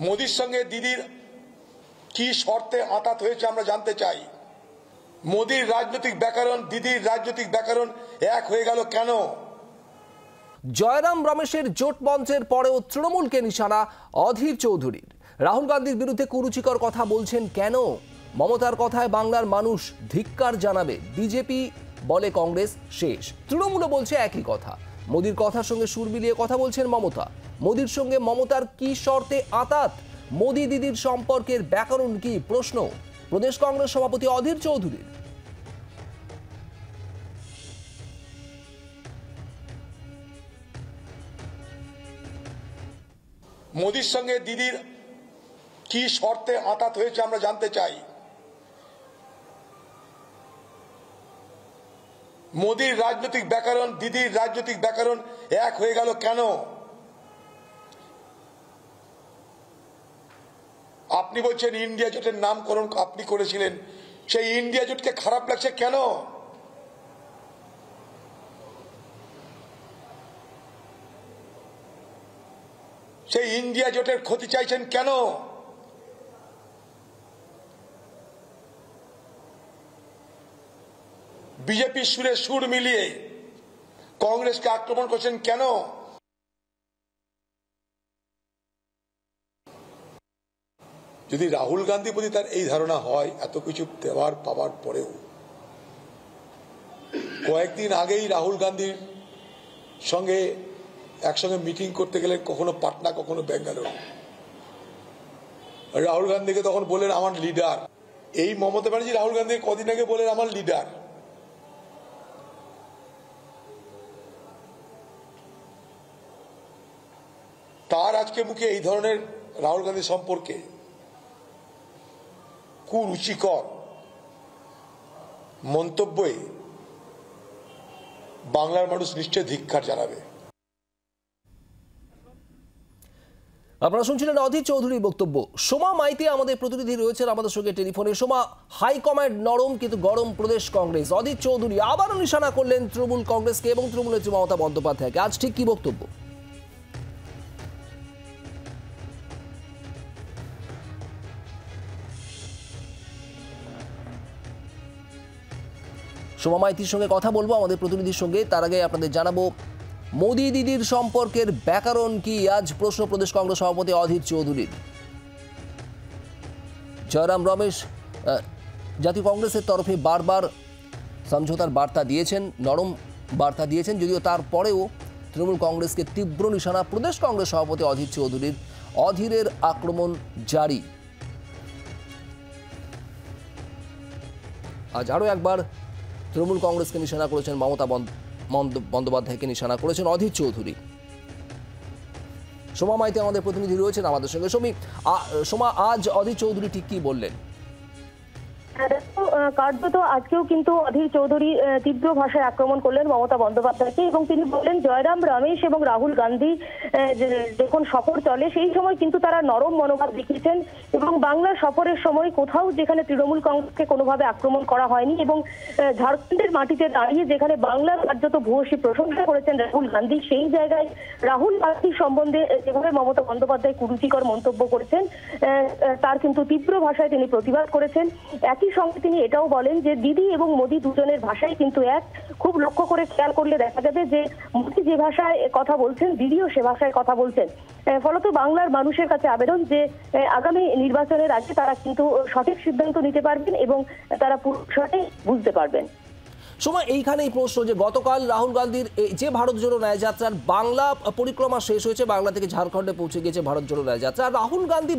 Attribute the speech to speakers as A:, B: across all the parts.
A: মোদির সঙ্গে দিদির কি শর্তে আঁতাত হয়েছে আমরা জানতে চাই। মোদির রাজনৈতিক ব্যাকরণ দিদির রাজনৈতিক ব্যাকরণ এক হয়ে গেল কেন?
B: জয়রাম রমেশের জোট মঞ্চের পরেও তৃণমূলকে নিশানা অধীর চৌধুরীর। রাহুল গান্ধীর বিরুদ্ধে কুরুচিকর কথা বলছেন কেন? মমতার কথায় বাংলার মানুষ ধিক্কার জানাবে। বিজেপি বলে কংগ্রেস শেষ, তৃণমূলও বলছে একই কথা। মোদির কথার সঙ্গে সুর মিলিয়ে কথা বলছেন মমতা। মোদির সঙ্গে মমতার কি শর্তে আঁতাত? মোদি দিদির সম্পর্কের ব্যাকরণ কি? প্রশ্ন প্রদেশ কংগ্রেস সভাপতি অধীর চৌধুরীর।
A: মোদির সঙ্গে দিদির কি শর্তে আঁতাত হয়েছে আমরা জানতে চাই। মোদির রাজনৈতিক ব্যাকরণ দিদির রাজনৈতিক ব্যাকরণ এক হয়ে গেল কেন? আপনি বলছেন ইন্ডিয়া জোটের নামকরণ আপনি করেছিলেন, সেই ইন্ডিয়া জোটকে খারাপ লাগছে কেন? সেই ইন্ডিয়া জোটের ক্ষতি চাইছেন কেন? বিজেপি সুরে সুর মিলিয়ে কংগ্রেসকে আক্রমণ করছেন কেন? যদি রাহুল গান্ধী প্রতি তার এই ধারণা হয়, এত কিছু দেওয়ার পাওয়ার পরেও, কয়েকদিন আগেই রাহুল গান্ধীর সঙ্গে একসঙ্গে মিটিং করতে গেলেন, কখনো পাটনা কখনো বেঙ্গালুরু। রাহুল গান্ধীকে তখন বললেন আমার লিডার। এই মমতা ব্যানার্জি রাহুল গান্ধীকে কদিন আগে বললেন আমার লিডার। তার আজকে মুখে এই ধরনের রাহুল গান্ধী সম্পর্কে কুরুচিকর মন্তব্যে বাংলার মানুষ নিশ্চয় ধিক্কার জানাবে।
B: আপনারা শুনছিলেন অধীর চৌধুরীর বক্তব্য। সোমা মাইতি আমাদের প্রতিনিধি রয়েছেন আমাদের সঙ্গে টেলিফোনে। সোমা, হাইকমান্ড নরম কিন্তু গরম প্রদেশ কংগ্রেস। অধীর চৌধুরী আবারও নিশানা করলেন তৃণমূল কংগ্রেসকে এবং তৃণমূল নেত্রী মমতা বন্দ্যোপাধ্যায়কে। আজ ঠিক কি বক্তব্য? সোমা মাইতির সঙ্গে কথা বলবো আমাদের প্রতিনিধির সঙ্গে, তার আগে আপনাদের জানাবো মোদি দিদির সম্পর্কের ব্যাকরণ কি? আজ প্রশ্ন প্রদেশ কংগ্রেস সভাপতি অধীর চৌধুরীর। জয়রাম রমেশ জাতীয় কংগ্রেসের তরফে বারবার সমঝোতার বার্তা দিয়েছেন, নরম বার্তা দিয়েছেন, যদিও তারপরেও তৃণমূল কংগ্রেসকে তীব্র নিশানা প্রদেশ কংগ্রেস সভাপতি অধীর চৌধুরীর। অধীরের আক্রমণ জারি। আজ আরও একবার তৃণমূল কংগ্রেসকে নিশানা করেছেন মমতা বন্দ্যোপাধ্যায়কে নিশানা করেছেন অধীর চৌধুরী। সোমা মাইতি আমাদের প্রতিনিধি রয়েছেন আমাদের সঙ্গে। সোমা, আজ অধীর চৌধুরী ঠিক কি বললেন?
C: কার্যত আজকেও কিন্তু অধীর চৌধুরী তীব্র ভাষায় আক্রমণ করলেন মমতা বন্দ্যোপাধ্যায়কে এবং তিনি বললেন জয়রাম রমেশ এবং রাহুল গান্ধী যখন সফর চলে সেই সময় কিন্তু তারা নরম মনোভাব দেখিয়েছেন এবং বাংলা সফরের সময় কোথাও যেখানে তৃণমূল কংগ্রেসকে কোনোভাবে আক্রমণ করা হয়নি এবং ঝাড়খণ্ডের মাটিতে দাঁড়িয়ে যেখানে বাংলার কার্যত ভূয়সী প্রশংসা করেছেন রাহুল গান্ধী, সেই জায়গায় রাহুল গান্ধীর সম্বন্ধে যেভাবে মমতা বন্দ্যোপাধ্যায় কুরুচিকর মন্তব্য করেছেন তার কিন্তু তীব্র ভাষায় তিনি প্রতিবাদ করেছেন। একই সঙ্গে তিনি এটাও বলেন যে দিদি এবং মোদি দুজনের ভাষাই কিন্তু এক। খুব লক্ষ্য করে খেয়াল করলে দেখা যাবে যে মোদি যে ভাষায় কথা বলছেন দিদিও সে ভাষায় কথা বলছেন। ফলত বাংলার মানুষের কাছে আবেদন যে আগামী নির্বাচনের আগে তারা কিন্তু সঠিক সিদ্ধান্ত নিতে পারবেন এবং তারা পুরো সঠিক বুঝতে পারবেন।
B: সময় এইখানেই প্রশ্ন যে গতকাল রাহুল গান্ধীর যে ভারত জোড়ো ন্যায় যাত্রার বাংলা পরিক্রমা শেষ হয়েছে, বাংলা থেকে ঝাড়খণ্ডে পৌঁছে গিয়েছে ভারত জোড়ো ন্যায় যাত্রা। রাহুল গান্ধী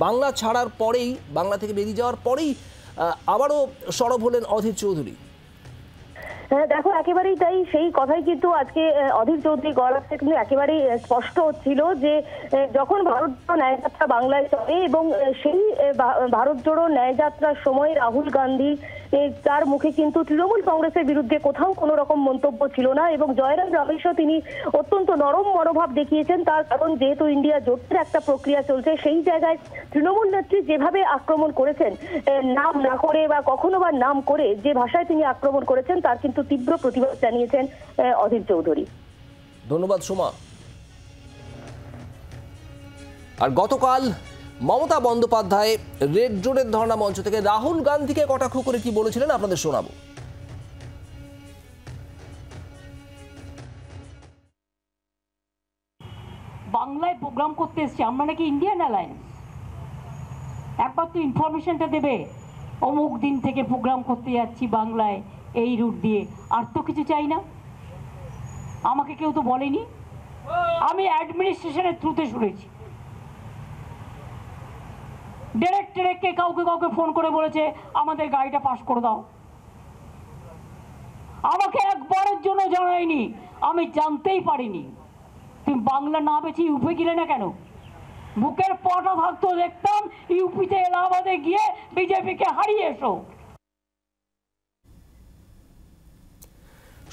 B: বাংলা ছাড়ার পরেই, বাংলা থেকে বেরিয়ে যাওয়ার পরেই আবারও সরব হলেন অধীর চৌধুরী।
C: দেখো একেবারেই তাই, সেই কথাই কিন্তু আজকে অধীর চৌধুরী গড় কিন্তু একেবারেই স্পষ্ট হচ্ছিল যে যখন ভারত জোড়ো ন্যায় যাত্রা বাংলায় চলে এবং সেই ভারত জোড়ো ন্যায় যাত্রার সময় রাহুল গান্ধী তার মুখে কিন্তু তৃণমূল কংগ্রেসের বিরুদ্ধে কোথাও কোনো রকম মন্তব্য ছিল না এবং জয়রাম রমেশও তিনি অত্যন্ত নরম মনোভাব দেখিয়েছেন। তার কারণ যেহেতু ইন্ডিয়া জোটের একটা প্রক্রিয়া চলছে, সেই জায়গায় তৃণমূল নেত্রী যেভাবে আক্রমণ করেছেন, নাম না করে বা কখনো বা নাম করে যে ভাষায় তিনি আক্রমণ করেছেন তার কিন্তু তীব্র প্রতিবাদ জানিয়েছেন অধীর চৌধুরী।
B: ধন্যবাদ সোমা। আর গতকাল মমতা বন্দ্যোপাধ্যায় রেড রোডের ধর্ণা মঞ্চ থেকে রাহুল গান্ধীকে কটাক্ষ করে কি বলেছিলেন আপনাদের শোনাবো।
D: বাংলায় প্রোগ্রাম করতে এসছি আমরা নাকি ইন্ডিয়ান অ্যালায়েন্স? একবার তো ইনফরমেশনটা দেবে অমুক দিন থেকে প্রোগ্রাম করতে যাচ্ছি বাংলায় এই রুট দিয়ে, আর তো কিছু চাই না। আমাকে কেউ তো বলেনি, আমি অ্যাডমিনিস্ট্রেশনের থ্রুতে শুনেছি। ডিরেক্টকে কাউকে কাউকে ফোন করে বলেছে আমাদের গাড়িটা পাস করে দাও। আমাকে একবারের জন্য জানায়নি, আমি জানতেই পারিনি। তুমি বাংলা না বেছে ইউপি গেলে না কেন? বুকের পটা থাকতো দেখতাম ইউপিতে এলাহাবাদে গিয়ে বিজেপিকে হারিয়ে এসো।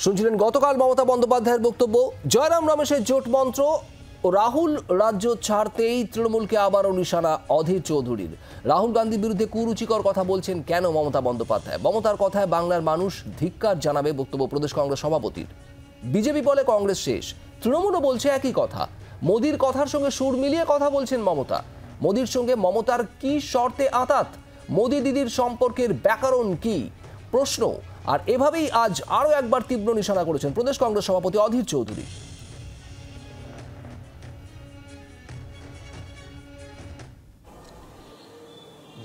B: শুনছিলেন গতকাল মমতা বন্দ্যোপাধ্যায়ের বক্তব্য। জয়রাম রমেশের জোট মন্ত্র ও রাহুল রাজ্য ছাড়তেই তৃণমূলকে আবারও নিশানা অধীর চৌধুরীর। রাহুল গান্ধীর বিরুদ্ধে কুরুচিকর কথা বলছেন কেন মমতা বন্দ্যোপাধ্যায়? মমতার কথায় বাংলার মানুষ ধিক্কার জানাবে, বক্তব্য প্রদেশ কংগ্রেস সভাপতির। বিজেপি বলে কংগ্রেস শেষ, তৃণমূলও বলছে একই কথা। মোদির কথার সঙ্গে সুর মিলিয়ে কথা বলছেন মমতা। মোদির সঙ্গে মমতার কি শর্তে আঁতাত? মোদি দিদির সম্পর্কের ব্যাকরণ কি? প্রশ্ন। আর এভাবেই আজ আরও একবার তীব্র নিশানা করেছেন প্রদেশ কংগ্রেস সভাপতি অধীর চৌধুরী।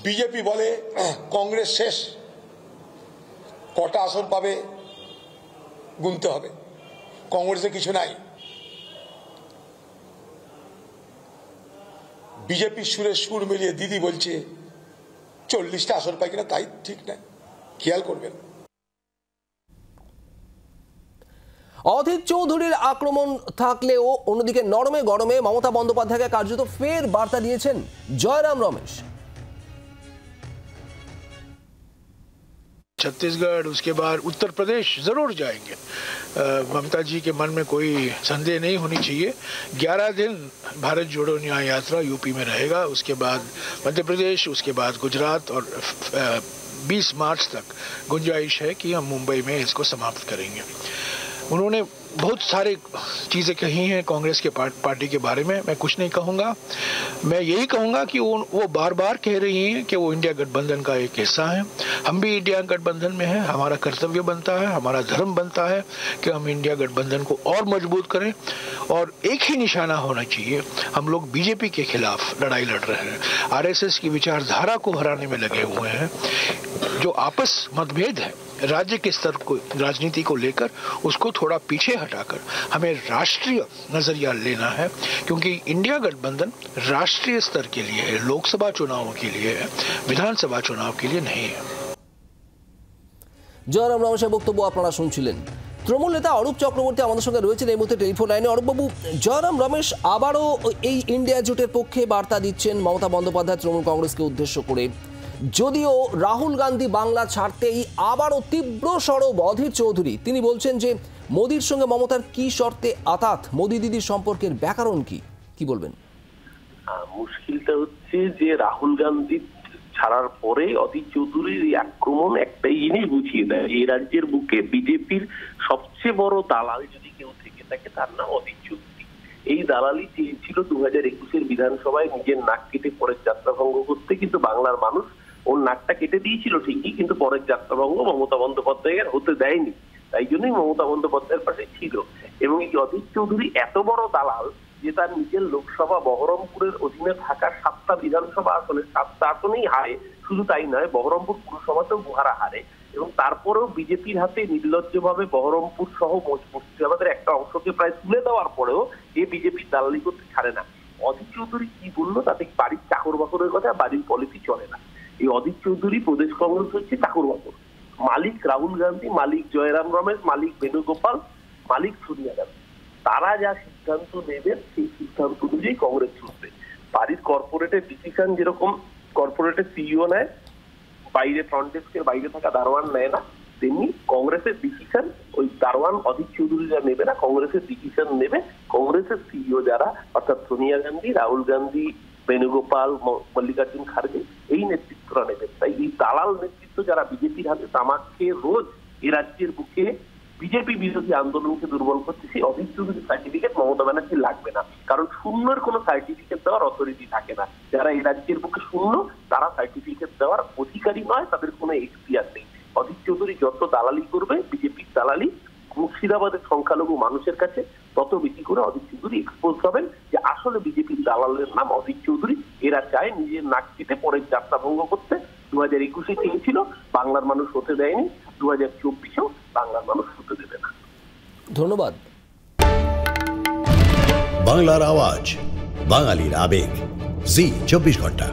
A: বিজেপি বলে কংগ্রেস শেষ, কটা আসন পাবে গুনতে হবে, কংগ্রেসে কিছু নাই। বিজেপি সুরে সুর মিলিয়ে দিদি বলছে 40টা আসন পাই কিনা তাই ঠিক নাই, খেয়াল করবেন।
B: অধীর চৌধুরীর আক্রমণ থাকলেও অন্যদিকে নরমে গরমে মমতা বন্দ্যোপাধ্যায়কে কার্যত ফের বার্তা দিয়েছেন জয়রাম রমেশ।
E: छत्तीसगढ़, उसके बाद उत्तर प्रदेश जरूर जाएंगे। ममता जी के मन में कोई संदेह नहीं होनी चाहिए। 11 दिन भारत जोड़ो न्याय यात्रा यूपी में रहेगा, उसके बाद मध्य प्रदेश, उसके बाद गुजरात और 20 मार्च तक गुंजाइश है कि हम मुंबई में इसको समाप्त करेंगे। उन्होंने बहुत सारी चीज़ें कही हैं कांग्रेस के पार्टी के बारे में। मैं कुछ नहीं कहूँगा, मैं यही कहूँगा कि वो बार बार कह रही हैं कि वो इंडिया गठबंधन का एक हिस्सा है। हम भी इंडिया गठबंधन में हैं, हमारा कर्तव्य बनता है, हमारा धर्म बनता है कि हम इंडिया गठबंधन को और मजबूत करें। और एक ही निशाना होना चाहिए, हम लोग बीजेपी के खिलाफ लड़ाई लड़ रहे हैं, आरएसएस की विचारधारा को हराने में लगे हुए हैं। जो आपस मतभेद है राज्य के स्तर को, राजनीति को लेकर, उसको थोड़ा पीछे हटाकर हमें राष्ट्रीय नजरिया लेना है, क्योंकि इंडिया गठबंधन राष्ट्रीय स्तर के लिए है, लोकसभा चुनावों के लिए है, विधानसभा चुनाव के लिए नहीं है।
B: জয়রাম রমেশের বক্তব্য আপনারা শুনছিলেন। তৃণমূল নেতা অরূপ চক্রবর্তী আমাদের সঙ্গে রয়েছেন এই মুহূর্তে টেলিফোন লাইনে। অরূপবাবু, জয়রাম রমেশ আবারও এই ইন্ডিয়া জোটের পক্ষে বার্তা দিচ্ছেন মমতা বন্দ্যোপাধ্যায় তৃণমূল কংগ্রেসকে উদ্দেশ্য করে। যদিও রাহুল গান্ধী বাংলা ছাড়তেই আবারও তীব্র সরব অধীর চৌধুরী। তিনি বলছেন যে মোদির সঙ্গে মমতার কি শর্তে আতাত, মোদি দিদির সম্পর্কের ব্যাকরণ কি? কি বলবেন?
F: মুশকিলটা হচ্ছে যে রাহুল গান্ধী ছাড়ার পরে অধীর চৌধুরীর এই আক্রমণ একটাই জিনিস বুঝিয়ে দেয়, এই রাজ্যের বুকে বিজেপির সবচেয়ে বড় দালাল যদি কেউ থেকে থাকে তার নাম অধীর চৌধুরী। এই দালালি চেয়েছিল 2021-এর বিধানসভায় নিজের নাক কেটে পরের যাত্রাভঙ্গ করতে, কিন্তু বাংলার মানুষ ওর নাকটা কেটে দিয়েছিল ঠিকই, কিন্তু পরের যাত্রাভঙ্গ মমতা বন্দ্যোপাধ্যায়ের হতে দেয়নি। তাই জন্যই মমতা বন্দ্যোপাধ্যায়ের পাশে ছিল। এবং এই অধীর চৌধুরী এত বড় দালাল যে তার নিজের লোকসভা বহরমপুরের অধীনে থাকা 7টা বিধানসভা আসনে 7টা আসনেই হারে। শুধু তাই নয়, বহরমপুর পুরসভাতেও গুহারা হারে। এবং তারপরেও বিজেপির হাতে নির্লজ্জভাবে বহরমপুর সহ মুর্শিদাবাদের একটা অংশকে প্রায় তুলে দেওয়ার পরেও এ বিজেপির দালালি করতে ছাড়ে না। অধীর চৌধুরী কি বললো তাতে বাড়ির চাকর বাকরের কথা, বাড়ির পলিসি চলে না। এই অধীর চৌধুরী প্রদেশ কংগ্রেস হচ্ছে চাকর বাকর, মালিক রাহুল গান্ধী, মালিক জয়রাম রমেশ, মালিক বেণুগোপাল, মালিক সোনিয়া গান্ধী। তারা যা সিদ্ধান্ত নেবেন সেই সিদ্ধান্ত অনুযায়ী কংগ্রেস চলবে। বাড়ির কর্পোরেটের ডিসিশন যেরকম কর্পোরেটের সিইও নেয়, বাইরে ফ্রন্ট ডেস্কের বাইরে থাকা দারোয়ান নেয় না, তেমনি কংগ্রেসের ডিসিশন ওই দারোয়ান অধীর চৌধুরীরা নেবে না, কংগ্রেসের ডিসিশন নেবে কংগ্রেসের সিইও যারা, অর্থাৎ সোনিয়া গান্ধী, রাহুল গান্ধী, বেণুগোপাল, মল্লিকার্জুন খার্গে, এই নেতৃত্বরা নেবেন। তাই এই দালাল নেতৃত্ব যারা বিজেপির হাতে তামাক খেয়ে রোজ এ রাজ্যের বুকে বিজেপি বিরোধী আন্দোলনকে দুর্বল করছে, সেই অধীর চৌধুরীর সার্টিফিকেট মমতা ব্যানার্জি লাগবে না, কারণ শূন্যের কোনো সার্টিফিকেট দেওয়ার অথরিটি থাকে না। যারা এই রাজ্যের বুকে শূন্য তারা সার্টিফিকেট দেওয়ার অধিকারী নয়, তাদের কোনো এখতিয়ার নেই। অধীর চৌধুরী যত দালালি করবে, বিজেপির দালালি মুর্শিদাবাদের সংখ্যালঘু মানুষের কাছে, তত বেশি করে অধীর চৌধুরী এক্সপোজ হবেন যে আসলে বিজেপির দালালের নাম অধীর চৌধুরী। এরা চায় নিজের নাক চিতে পরের যাত্রা ভঙ্গ করতে। 2021-এ চেয়েছিল, বাংলার মানুষ হতে দেয়নি, 2024-এও বাংলার মানুষ হতে দেবে না।
B: ধন্যবাদ।
G: বাংলার আওয়াজ, বাঙালির আবেগ, জি 24 ঘন্টা।